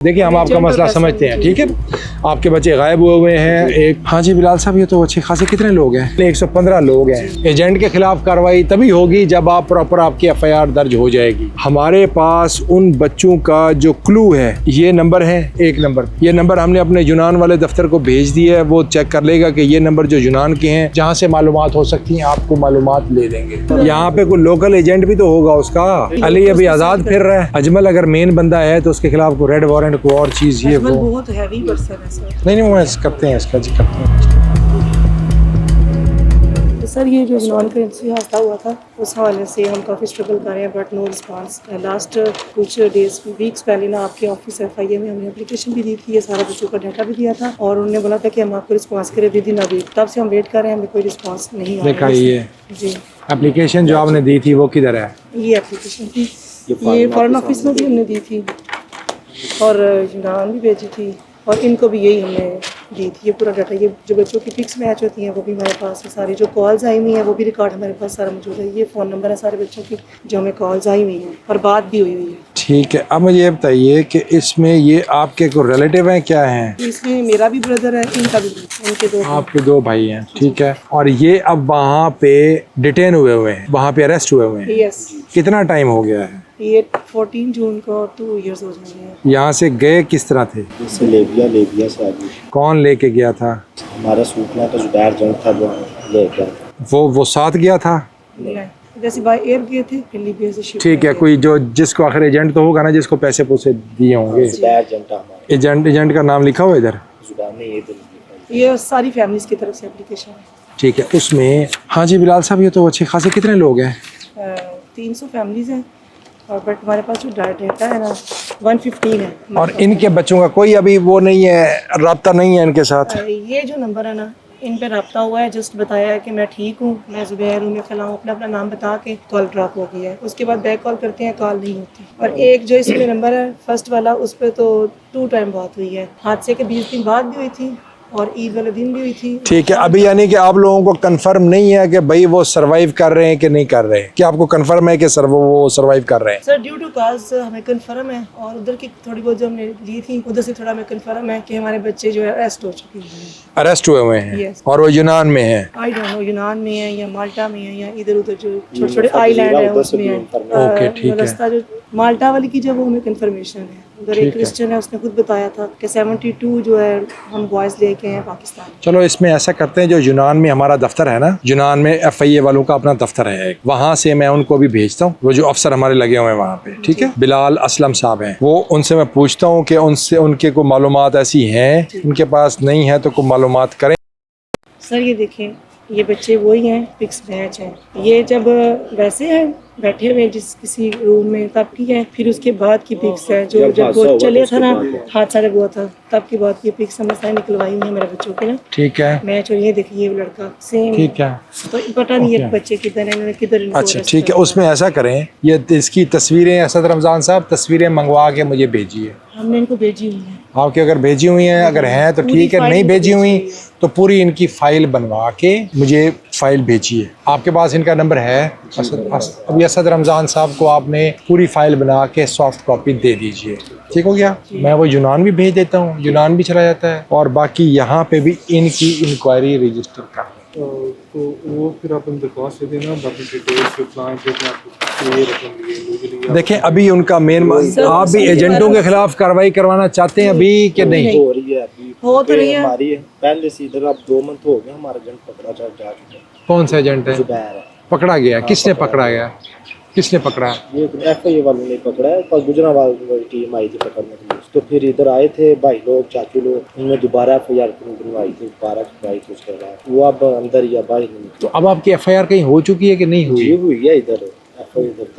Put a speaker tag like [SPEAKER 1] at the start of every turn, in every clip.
[SPEAKER 1] देखिए हम आपका मसला समझते हैं, ठीक है। आपके बच्चे गायब हुए हैं एक। हाँ जी बिलाल साहब, ये तो अच्छे खासे कितने लोग हैं? 115 लोग हैं। एजेंट के खिलाफ कार्रवाई तभी होगी जब आप प्रॉपर आपकी FIR दर्ज हो जाएगी। हमारे पास उन बच्चों का जो क्लू है, ये नंबर है, एक नंबर, ये नंबर हमने अपने यूनान वाले दफ्तर को भेज दिया है। वो चेक कर लेगा कि ये नंबर जो यूनान के हैं, जहाँ से मालूमात हो सकती हैं आपको मालूमात ले देंगे। यहाँ पे कोई लोकल एजेंट भी तो होगा उसका। अली अभी आजाद फिर रहा है। अजमल अगर मेन बंदा है तो उसके खिलाफ कोई रेड वारंट को और चीज ये वो
[SPEAKER 2] बहुत हैवी पर्सन है सर।
[SPEAKER 1] नहीं वो करते हैं इसका जी करते हैं।
[SPEAKER 2] सर ये जो नॉन करेंसी हादसा हुआ था उस हवाले से हम काफ़ी स्ट्रगल कर रहे हैं बट नो रिस्पांस। लास्ट कुछ डेज वीक्स पहले ना आपके ऑफिस FIA में हमने एप्लीकेशन भी दी थी, ये सारा बच्चों का डाटा भी दिया था और उन्होंने बोला था कि हम आपको रिस्पांस करें विद इन अ वीक। तब से हम वेट कर रहे हैं, हमें कोई रिस्पांस नहीं आ रहा है। जी
[SPEAKER 1] एप्लीकेशन जो आपने दी थी वो किधर है?
[SPEAKER 2] ये एप्लीकेशन थी, ये फॉरेन ऑफिस में भी हमने दी थी और यूनान भी भेजी थी और इनको भी यही हमने दी थी। ये पूरा डाटा, ये जो बच्चों की पिक्स मैच होती हैं वो भी हमारे पास है, सारी जो कॉल्स आई हुई हैं वो भी रिकॉर्ड हमारे पास सारा मौजूद है। ये फ़ोन नंबर है सारे बच्चों की जो हमें कॉल्स आई हुई हैं और बात भी हुई है।
[SPEAKER 1] ठीक है, अब मुझे ये बताइए कि इसमें ये आपके कोई रिलेटिव हैं, क्या हैं?
[SPEAKER 2] इसमें मेरा भी ब्रदर है, इनका भी, इनके दो,
[SPEAKER 1] आपके दो भाई हैं, ठीक है। और ये अब वहाँ पे डिटेन हुए हैं, वहाँ पे अरेस्ट हुए हैं।
[SPEAKER 2] यस।
[SPEAKER 1] कितना टाइम हो गया है?
[SPEAKER 2] ये 14 जून को 2 इयर्स हो जाएंगे।
[SPEAKER 1] यहाँ से गए किस तरह थे?
[SPEAKER 3] जैसे लेबिया से आगे।
[SPEAKER 1] कौन लेके गया था?
[SPEAKER 3] हमारा सूचना का जुबैर जंग था जो ले गया।
[SPEAKER 1] वो साथ गया था?
[SPEAKER 2] जैसे बाय एयर गए थे फिर लीबिया से शिप।
[SPEAKER 1] ठीक है, कोई जो जिसको आखिर एजेंट तो होगा ना, जिसको पैसे पूसे दिए होंगे।
[SPEAKER 3] जुबैर जंग था हमारा।
[SPEAKER 1] एजेंट का नाम लिखा हुआ इधर?
[SPEAKER 3] जुबैर ने ये दिल
[SPEAKER 2] ये सारी फैमिलीज की तरफ से एप्लीकेशन है।
[SPEAKER 1] ठीक है, उसमें हाँ जी बिलाल साहब, ये तो अच्छे खासे कितने लोग हैं?
[SPEAKER 2] 300 फैमिलीज हैं और बट हमारे पास जो डाटा है ना 115 है।
[SPEAKER 1] और इनके बच्चों का कोई अभी वो नहीं है, राब्ता नहीं है इनके साथ?
[SPEAKER 2] ये जो नंबर है ना, इन पे रब्ता हुआ है, जस्ट बताया है कि मैं ठीक हूँ, मैं ज़ुबैर हूँ, मैं फलां हूँ, अपना नाम बता के कॉल ड्रॉप हो गई है। उसके बाद बैक कॉल करते हैं, कॉल नहीं होती। और एक जो इसमें नंबर है फर्स्ट वाला, उस पर तो 2 टाइम बात हुई है, हादसे के 20 दिन बाद भी हुई थी और ईद वाले दिन भी हुई थी।
[SPEAKER 1] ठीक है, अभी यानी कि आप लोगों को कंफर्म नहीं है कि भाई वो सरवाइव कर रहे हैं कि नहीं कर रहे हैं? क्या आपको कंफर्म है कि सर वो सरवाइव कर रहे हैं?
[SPEAKER 2] सर ड्यू टू कॉज हमें कंफर्म है और उधर की थोड़ी बहुत जो हमने ली थी उधर से थोड़ा हमें कंफर्म है कि हमारे बच्चे जो है अरेस्ट हो चुके हैं।
[SPEAKER 1] अरेस्ट हुए हैं?
[SPEAKER 2] Yes.
[SPEAKER 1] और वो यूनान में है?
[SPEAKER 2] आई डोंट नो यूनान में है या माल्टा में है या इधर उधर जो छोटे छोटे आइलैंड है उसमें है।
[SPEAKER 1] ओके, ठीक है।
[SPEAKER 2] रास्ता जो माल्टा वाली की जब वो हमें कंफर्मेशन है, उधर एक क्रिश्चियन है, उसने खुद बताया था कि 72 जो है हम बॉयज लेके हैं पाकिस्तान।
[SPEAKER 1] चलो इसमें ऐसा करते हैं, जो यूनान में हमारा दफ्तर है ना, यूनान में FIA वालों का अपना दफ्तर है, वहाँ से मैं उनको भी भेजता हूँ, वो जो अफसर हमारे लगे हुए हैं वहाँ पे, ठीक है। बिलाल असलम साहब हैं, वो उनसे मैं पूछता हूँ कि उनसे उनके को मालूमात ऐसी हैं, उनके पास नहीं है तो कोई मालूमात करें।
[SPEAKER 2] सर ये देखें, ये बच्चे वही हैं, पिक्स मैच हैं। ये जब वैसे हैं बैठे हुए जिस किसी रूम में तब की है, फिर उसके बाद की पिक्स है जो जब वो चले था ना, हादसा जब हुआ था तब की बात की पिक्स हमने सारी निकलवाई हुई है मेरे बच्चों के ना।
[SPEAKER 1] ठीक है,
[SPEAKER 2] मैच। और ये देखिए वो लड़का सेम।
[SPEAKER 1] ठीक है,
[SPEAKER 2] तो पता नहीं है बच्चे किधर है, इन्होंने किधर इनको
[SPEAKER 1] अच्छा
[SPEAKER 2] arrest
[SPEAKER 1] ठीक है।
[SPEAKER 2] किया।
[SPEAKER 1] उसमें ऐसा करें, ये इसकी तस्वीरें असद रमज़ान साहब तस्वीरें मंगवा के मुझे भेजिए।
[SPEAKER 2] हमने इनको भेजी हुई है।
[SPEAKER 1] आपकी अगर भेजी हुई हैं, अगर हैं तो ठीक है, नहीं भेजी हुई तो पूरी इनकी फाइल बनवा के मुझे फाइल भेजिए। आपके पास इनका नंबर है? अभी असद रमज़ान साहब को आपने पूरी फाइल बना के सॉफ्ट कॉपी दे दीजिए, ठीक हो गया। मैं वो यूनान भी भेज देता हूँ, यूनान भी चला जाता है और बाकी यहाँ पे भी इनकी इंक्वायरी रजिस्टर कर
[SPEAKER 4] तो वो फिर आप दरख्वास्त दे देना, बाकी डिटेल्स जो प्लान जो कि आपको ये रकम लिए।
[SPEAKER 1] देखें अभी उनका मेन, आप भी एजेंटों के खिलाफ कार्रवाई करवाना चाहते हैं अभी कि नहीं?
[SPEAKER 3] हो रही है अभी,
[SPEAKER 2] हो तो रही है
[SPEAKER 3] हमारी पहले से इधर अब 2 मंथ हो गए हमारा एजेंट पकड़ा जा चुका है।
[SPEAKER 1] कौन सा एजेंट है?
[SPEAKER 3] जुबैर है।
[SPEAKER 1] पकड़ा गया? किसने पकड़ा गया? किसने पकड़ा?
[SPEAKER 3] ये FIA वालों ने पकड़ा है, पर गुजरांवाल की टीम आई थी पकड़ने के लिए। तो फिर इधर आए थे भाई लोग, चाचू लोग, उन्होंने दोबारा FIR बनवाई थी, दोबारा करवाई थी। उसके बाद वो अब अंदर या बाहर नहीं।
[SPEAKER 1] तो अब आपकी FIR कहीं हो चुकी है कि नहीं हुई?
[SPEAKER 3] हुई है इधर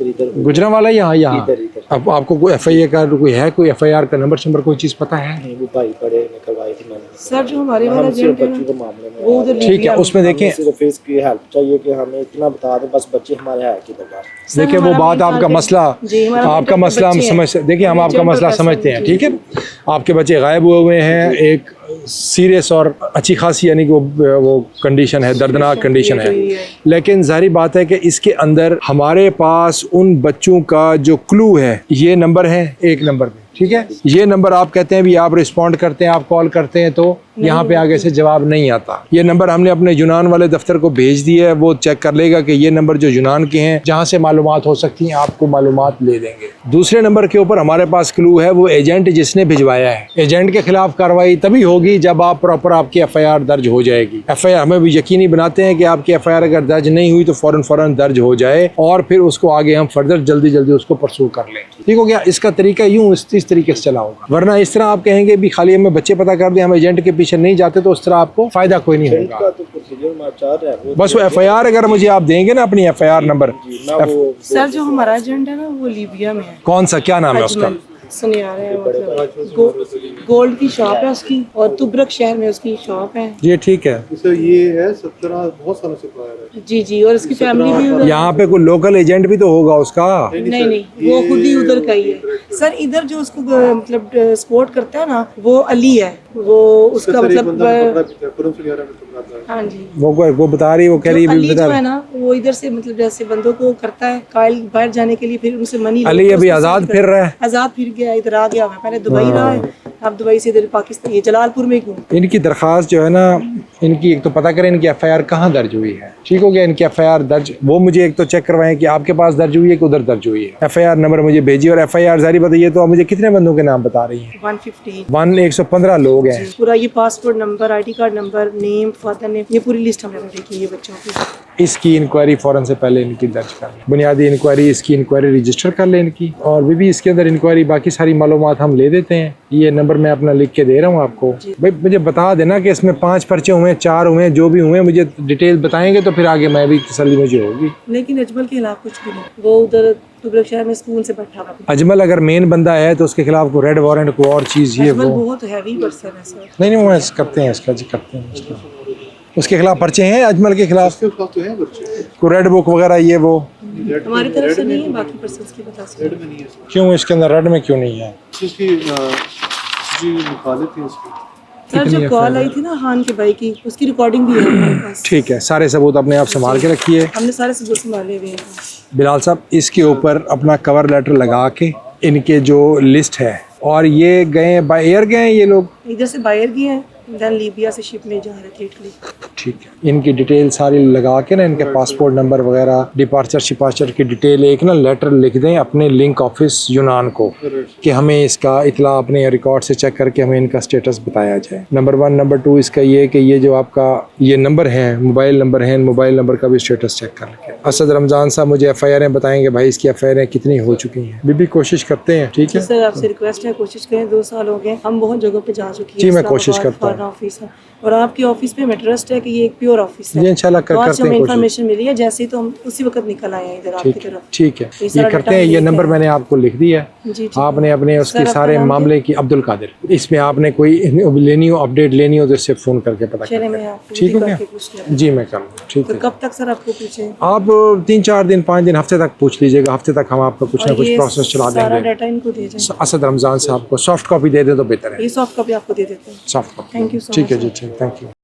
[SPEAKER 3] इधर
[SPEAKER 1] गुजरांवाला यहाँ यहाँ
[SPEAKER 3] इधर इधर।
[SPEAKER 1] अब आपको कोई FIA का कोई है, कोई FIR का नंबर कोई चीज़ पता है?
[SPEAKER 3] नहीं, वो भाई बड़े निकलवाई थी मैंने।
[SPEAKER 2] सर जो हमारे वाला
[SPEAKER 3] हमसे
[SPEAKER 2] एजेंट है
[SPEAKER 3] बच्चों के
[SPEAKER 2] ना,
[SPEAKER 3] मामले में
[SPEAKER 2] वो उधर
[SPEAKER 1] ठीक है, उसमें देखें,
[SPEAKER 3] सिर्फ इसकी हेल्प चाहिए कि हमें इतना बता दें बस बच्चे हमारे हैं कि दरबार।
[SPEAKER 1] देखिए वो बात आपका मसला, आपका मसला हम समझ, देखिए हम आपका मसला समझते हैं, ठीक है। आपके बच्चे गायब हुए हैं, एक सीरियस और अच्छी खासी यानी कि वो कंडीशन है, दर्दनाक कंडीशन है, लेकिन जाहिर बात है कि इसके अंदर हमारे पास उन बच्चों का जो क्लू है, ये नंबर है, एक नंबर पे, ठीक है। ये नंबर आप कहते हैं भी आप रिस्पॉन्ड करते हैं, आप कॉल करते हैं तो यहाँ पे आगे से जवाब नहीं आता। ये नंबर हमने अपने यूनान वाले दफ्तर को भेज दिया है, वो चेक कर लेगा कि ये नंबर जो यूनान के हैं जहाँ से मालूमात हो सकती हैं आपको मालूमात ले देंगे। दूसरे नंबर के ऊपर हमारे पास क्लू है, वो एजेंट जिसने भिजवाया है। एजेंट के खिलाफ कार्रवाई तभी होगी जब आप प्रॉपर आपकी FIR दर्ज हो जाएगी। FIR हमें भी यकीनी बनाते हैं कि आपकी FIR अगर दर्ज नहीं हुई तो फौरन दर्ज हो जाए और फिर उसको आगे हम फर्दर जल्दी उसको परसू कर लें। ठीक हो गया। इसका तरीका यूं इस तरीके से चला होगा, वरना इस तरह आप कहेंगे भी खाली हमें बच्चे पता कर दें, हम एजेंट के पीछे नहीं जाते, तो उस तरह आपको फायदा कोई नहीं होगा।
[SPEAKER 3] तो प्रोसीजर में चाह रहा है
[SPEAKER 1] बस वो FIR अगर मुझे आप देंगे ना अपनी FIR नंबर।
[SPEAKER 2] सर जो हमारा एजेंट है ना वो लीबिया में है।
[SPEAKER 1] कौन सा, क्या नाम है उसका?
[SPEAKER 2] अजमल सुनिया रहे हैं, मतलब गोल्ड की शॉप है उसकी और तुबरक शहर में उसकी शॉप है।
[SPEAKER 1] ये ठीक है।
[SPEAKER 4] सर ये है 17 बहुत सालों से सप्लायर है।
[SPEAKER 2] जी और उसकी फैमिली भी उधर।
[SPEAKER 1] यहाँ पे कोई लोकल एजेंट भी तो होगा उसका।
[SPEAKER 2] नहीं वो खुद ही उधर का ही है सर। इधर जो उसको मतलब सपोर्ट करता है ना वो अली है, वो उसका मतलब हाँ जी
[SPEAKER 1] वो बता रही, वो कह रही
[SPEAKER 2] अली जो है ना वो इधर से मतलब जैसे बंदों को करता है कायल बाहर जाने के लिए, फिर उनसे मनी
[SPEAKER 1] अली अभी आजाद फिर रहा है।
[SPEAKER 2] आजाद फिर गया, इधर आ गया हुआ है। पहले दुबई रहा है, अब दुबई से इधर पाकिस्तान, ये जलालपुर में क्यों।
[SPEAKER 1] इनकी दरख्वास्त जो है ना, इनकी एक तो पता करें इनकी FIR कहाँ दर्ज हुई है। ठीक हो गया। इनकी FIR दर्ज वो मुझे एक तो चेक करवाएं कि आपके पास दर्ज हुई है कि उधर दर्ज हुई है। FIR नंबर मुझे भेजिए और FIR जारी बताइए। तो आप मुझे कितने बंदों के नाम बता रही हैं? 115 लोग हैं।
[SPEAKER 2] पूरा ये passport number, ID card number, name, father name, ये पूरी लिस्ट हमने रेडी की है बच्चों की।
[SPEAKER 1] इसकी इंक्वायरी फौरन से पहले इनकी दर्ज कर लें, बुनियादी इंक्वायरी, इसकी इंक्वायरी रजिस्टर कर लें इनकी, और भी इसके अंदर इंक्वायरी बाकी सारी मालूमात हम ले देते हैं। ये नंबर मैं अपना लिख के दे रहा हूँ आपको। भाई मुझे बता देना कि इसमें 5 पर्चे हुए, 4 हुए, जो भी हुए मुझे डिटेल बताएंगे तो फिर आगे मैं भी तसल्ली मुझे होगी।
[SPEAKER 2] लेकिन अजमल के खिलाफ कुछ भी नहीं, वो उधर तुबरक शहर में स्कूल से बैठा हुआ।
[SPEAKER 1] अजमल अगर मेन बंदा है तो उसके खिलाफ कोई रेड वारंट को और चीज़ ये
[SPEAKER 2] अजमल
[SPEAKER 1] वो
[SPEAKER 2] बहुत हैवी पर्सन है सर।
[SPEAKER 1] नहीं वो करते हैं इसका जी, करते हैं इसका। उसके खिलाफ पर्चे हैं अजमल के खिलाफ,
[SPEAKER 4] तो है बच्चे
[SPEAKER 1] कोई रेड बुक वगैरह ये वो
[SPEAKER 2] हमारी तरफ से नहीं है, बाकी पर्सन्स की बता सकते हैं।
[SPEAKER 1] क्यों इसके अंदर रेड में क्यों नहीं है?
[SPEAKER 4] क्योंकि जी मुखालिफ है इसकी।
[SPEAKER 2] सर जो कॉल आई थी ना खान के भाई की, उसकी रिकॉर्डिंग भी है हमारे पास।
[SPEAKER 1] ठीक है, सारे सबूत अपने आप संभाल के रखिए।
[SPEAKER 2] हमने सारे सबूत संभाले हुए हैं।
[SPEAKER 1] बिलाल साहब इसके ऊपर अपना कवर लेटर लगा के इनके जो लिस्ट है, और ये गए बाय एयर गए हैं ये लोग,
[SPEAKER 2] इधर से बाहर गए हैं, देन लीबिया से शिप में जा रहे थे इटली।
[SPEAKER 1] ठीक है। इनकी डिटेल सारी लगा के ना, इनके पासपोर्ट नंबर वगैरह, डिपार्चर शिपार्चर की डिटेल, एक ना लेटर लिख दें अपने लिंक ऑफिस यूनान को कि हमें इसका इतला अपने रिकॉर्ड से चेक करके हमें इनका स्टेटस बताया जाए। नंबर 1। नंबर 2 इसका ये कि ये जो आपका ये नंबर है, मोबाइल नंबर है, मोबाइल नंबर का भी स्टेटस चेक कर लें। असद रमज़ान साहब मुझे FIR बताएंगे भाई इसकी FIR कितनी हो चुकी हैं। भी कोशिश करते हैं। ठीक है
[SPEAKER 2] सर, आपसे रिक्वेस्ट है, कोशिश करें। 2 साल हो गए, हम बहुत जगहों पे जा चुके हैं।
[SPEAKER 1] जी मैं कोशिश करता हूँ।
[SPEAKER 2] ऑफिस है और आपके ऑफिस पे हमें ट्रस्ट है कि ये एक प्योर ऑफिस है।
[SPEAKER 1] जी इंशाल्लाह करते हैं कोशिश।
[SPEAKER 2] इन्फॉर्मेशन मिली है जैसे ही, तो हम उसी वक्त निकल आए हैं इधर आपकी तरफ।
[SPEAKER 1] ठीक है, ये करते हैं। ये नंबर मैंने आपको लिख दिया है, आपने अपने उसके सारे मामले की, अब्दुल कादिर, इसमें आपने कोई लेनी हो, अपडेट लेनी हो तो इससे फ़ोन करके पता करें। ठीक हो गया? जी मैं कर लूँ। ठीक है।
[SPEAKER 2] कब तक सर आपको पूछे?
[SPEAKER 1] आप 3-4 दिन 5 दिन हफ्ते तक पूछ लीजिएगा। हफ्ते तक हम आपका कुछ ना कुछ प्रोसेस चला
[SPEAKER 2] सारा
[SPEAKER 1] देंगे।
[SPEAKER 2] डाटा इनको दे जाएं।
[SPEAKER 1] असद रमज़ान साहब को सॉफ्ट कॉपी दे दें तो बेहतर है।
[SPEAKER 2] ये सॉफ्ट कॉपी आपको दे देते हैं।
[SPEAKER 1] Soft copy.
[SPEAKER 2] Thank you so much.
[SPEAKER 1] ठीक है जी, ठीक, थैंक यू।